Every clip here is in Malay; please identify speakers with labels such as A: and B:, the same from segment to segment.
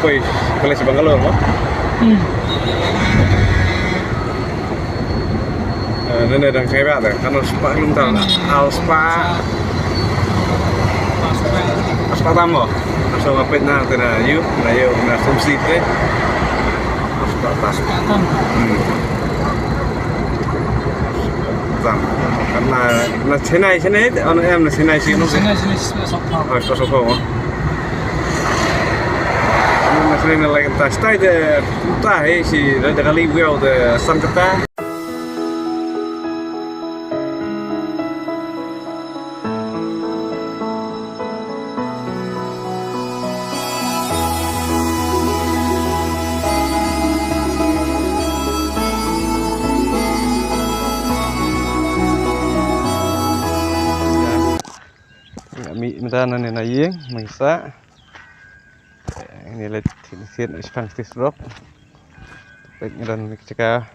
A: Poi kalau si Bangalore mo. Nên đang khai bạc rồi, nó spa lung tàu al spa spa tam mo. So ngapit na na yuk na sumsit deh. Spa tas. Tam. Karena na senai ono em na senai sih no.
B: Sini sokong.
A: Oh, so mo. Na senai na lagi tas tai de ta si da kali wel de Sankata. Mentanan na yeng mangsa ini lihat sini spang rock dan ketika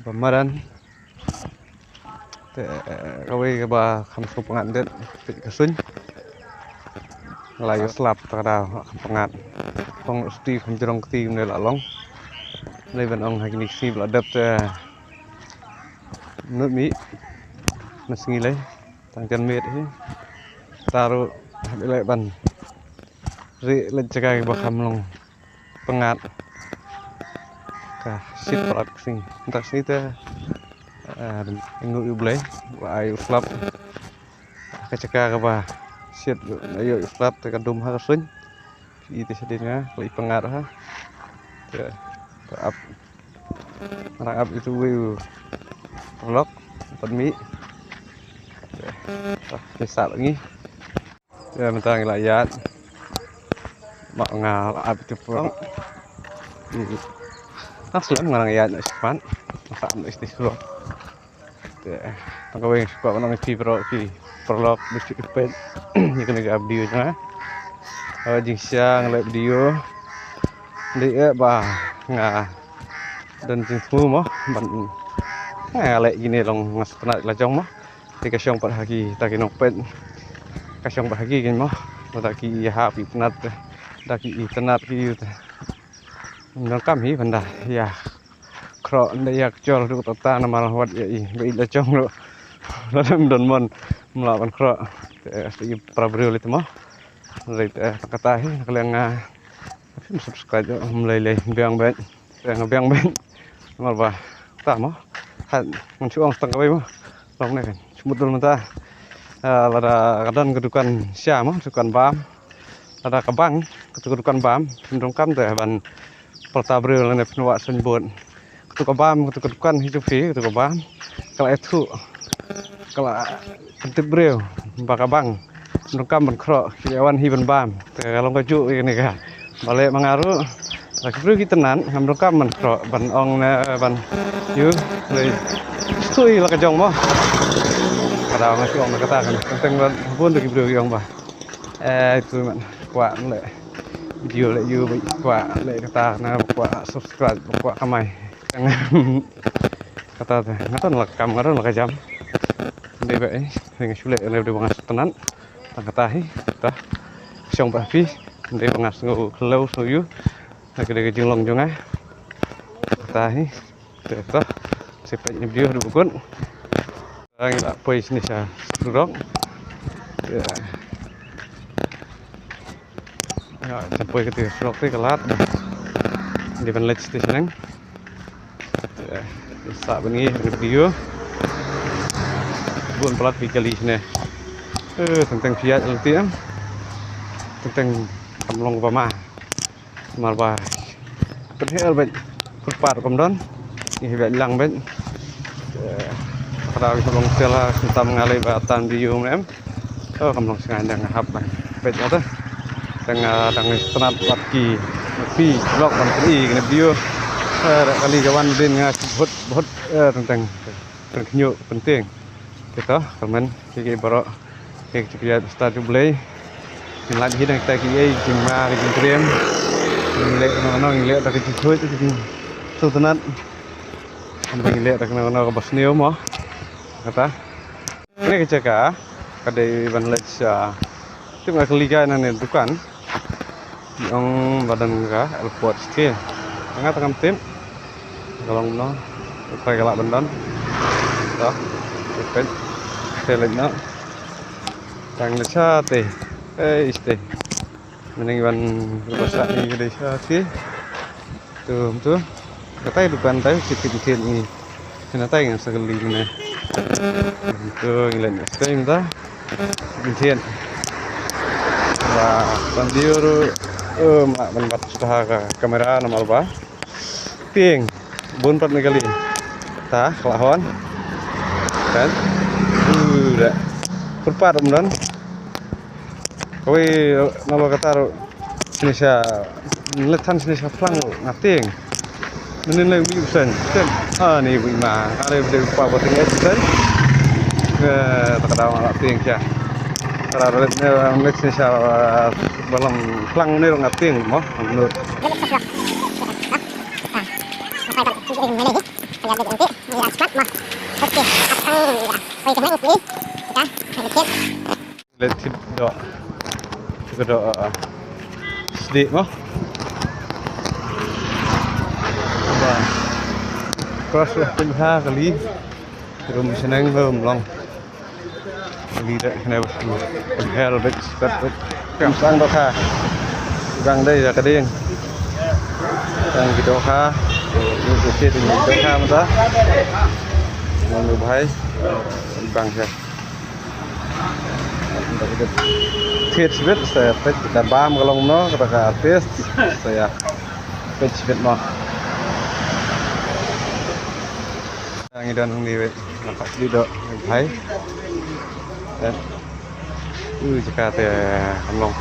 A: pemaran kawai ba kham su pangat det kasun layu slap tada pangat pong sti kham jerong ti ne la long nei ban ong hakini si bla dap nut mi mesingi lai tangkan met taruh lek ban ri lencega bakam long pengat ka sit prat sing tak sini teh ngu iblay wa ayu slap keceka ka ba sit ayu slap te kadum ha sun itu sedina li pengat ha te up marang up itu wi lok mi kisah lagi ya mentang layat mak ngal ab itu pulang aslam ngarang ayat ispan masa istisro ya tangkawing suka nang ki perlok mesti ipet ni kena ga video nya jing siang live video dia ba nga dan jing semua mah ban ngalek gini long ngas kena lajong mah tika syong pat hagi taki nopet kasyong bahagi kan mah taki hapi tenat taki tenat ki nangkam hi benda ya kro ndayak jol du tata namal wat ya i la chong lo ladam don mon melawan kro asli prabril itu mah rai kata hi kalian subscribe mulai biang ben biang ben mal ba ta mah han mencuang setengah bae mah long này kan semut dulu mentah lada kadang kedukan siam kedukan bam lada kabang kedukan bam sendongkam teh ban pertabril ne penwa senbon kedukan bam kedukan hidup fi kedukan bam kalau itu kalau ketebril bakabang sendongkam ban kro kiawan hiban bam kalau kaju ini ka balik mengaruh lagi bro kita nan sendongkam ban kro ban ong ne ban yuเลยsui lah kejong mah kadang masih orang katakan tentang pun lagi bro yang bah itu man kuat le video le you kuat le kata na kuat subscribe kuat kamai kata teh ngaton lekam ngaton lekajam deh bae dengan sulit le udah bangas tenan tang katahi tah siang bafi deh bangas ngau kelau soyu lagi deh jenglong jongah katahi teh sepatnya video di bukun lagi tak poin sini saya turun ya sampai ke turun ke kelat di penlet station ya bisa begini video bukan pelat kali sini tentang Fiat LTM tentang kamlong pama marba kerja albet perpar komdon ini bilang ben kalau kamlong sela kita mengalih batan video mem kamlong sengaja ngahap bet apa tengah tenat lagi fi blog kali ini video kali kawan din buat tentang penyu penting kita komen kiki barok kiki lihat start play yang lagi dan kita kiki jima kiki krem lihat dari cuy itu sultanat sampai lihat dari mana ke Bosnia mah kata ini keceka kadai ban leca itu nggak keliga nane dukan Ông badan ka airport sih. Tengah tim. Kalau nó quay lại bên đó. Đó. Open. Selain nó. Tang lecha teh. Este. Mending ban bahasa Indonesia sih. Tuh. Katanya bukan tahu sedikit ini. Kenapa yang sekali ini? Tuh, ngelain sekali minta. Sedikit. Wah, bandiru. Mak menbat sudah kamera nomor apa? Ting, buntot nih kali. Tah, kelahon. Kan? Udah. Perpat dan. Kowe nama kata Indonesia, letan Indonesia pelang ngating. Menilai wiusan, kan? Nih wima. Ada yang pak botingnya kan? Tak ada orang ngating ya. Kalau Indonesia balam pelang ni orang ngating, mah menurut. Let's do. Kita sedih mah. Cross lah pindah kali. Rum seneng belum long. Kali dah kena hell bit start. Sang đó kha. Gang đây là cái điên. Sang cái đó kha. Như cái chuyện mình đó kha mà ta. Mọi người thấy bằng kìa. Thiết svit saya pet kita bam kalau no kata test saya pet svit mah. Yang ini dan ini nampak di dok thấy. Dan jika teh kamlong.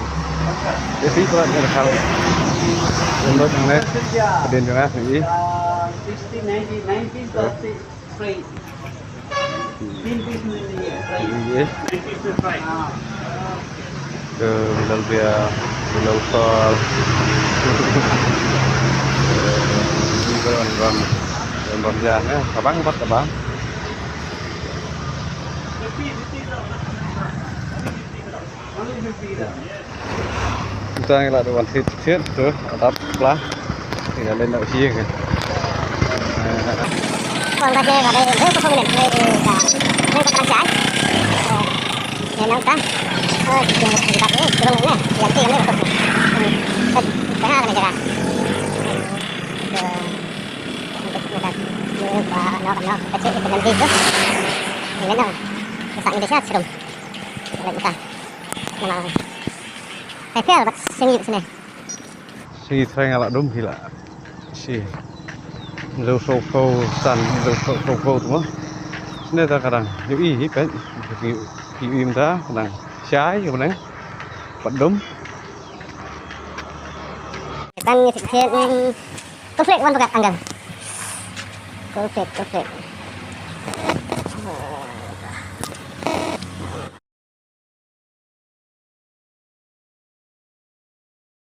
A: Jadi kalau ada hal untuk yang lain, kemudian juga ini. 1933. Iya. Bilal dia, Bilal Sol. Ini beron jalan, abang empat abang. Kita yang lalu wanti tiet tu, atap lah, tinggal lên đậu chiên kìa. Còn ta chơi vào đây rất có phong định đây là đây có trái. Để nấu ta. Chỉ một cái bát nữa, cái lông này, làm tiền này là tốt. Cái hai này kìa. Nó cái chế cái gì đó. Thì lên đâu. Cái sạn như thế sao rồi. Lại ta. Mà phải phê là bắt sinh nhị này.
B: Si thay ngala dum hila. Si. Lâu sâu khâu sàn lâu sâu khâu đúng không? Nên ta kadang nhiều ý cái im ta kadang trái cái này vẫn đúng.
C: Đang thực hiện công việc văn vật ăn gần. Công việc.